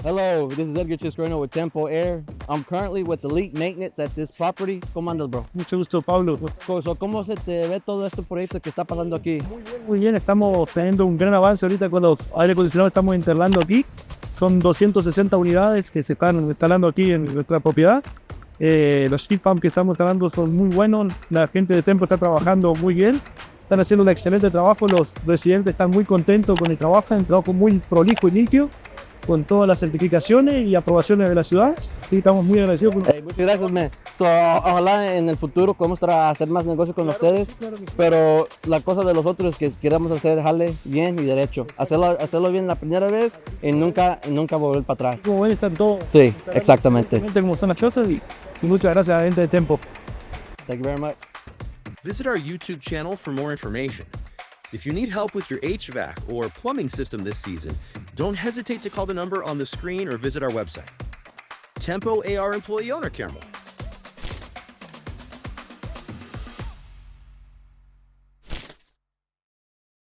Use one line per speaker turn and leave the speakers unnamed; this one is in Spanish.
Hello, this is Edgar Chiscorino with Tempo Air. I'm currently with Elite Maintenance at this property. ¿Cómo andas, bro?
Mucho gusto, Pablo.
¿Cómo se te ve todo este proyecto que está pasando aquí?
Muy bien, estamos teniendo un gran avance ahorita con los aire acondicionados que estamos instalando aquí. Son 260 unidades que se están instalando aquí en nuestra propiedad. Los heat pumps que estamos instalando son muy buenos. La gente de Tempo está trabajando muy bien. Están haciendo un excelente trabajo. Los residentes están muy contentos con el trabajo. Un trabajo muy prolijo y limpio, con todas las certificaciones y aprobaciones de la ciudad. Sí, estamos muy agradecidos.
Muchas gracias, man. Ojalá en el futuro podamos hacer más negocios con ustedes, pero la cosa de los otros es que queremos hacer jale bien y derecho. Hacerlo bien la primera vez y nunca volver para atrás.
Como ven, están todos.
Sí, exactamente.
Como son las cosas y muchas gracias a la gente de Tempo.
Thank you very much.
Visit our YouTube channel for more information. If you need help with your HVAC or plumbing system this season, don't hesitate to call the number on the screen or visit our website. Tempo AR Employee Owner Caramel.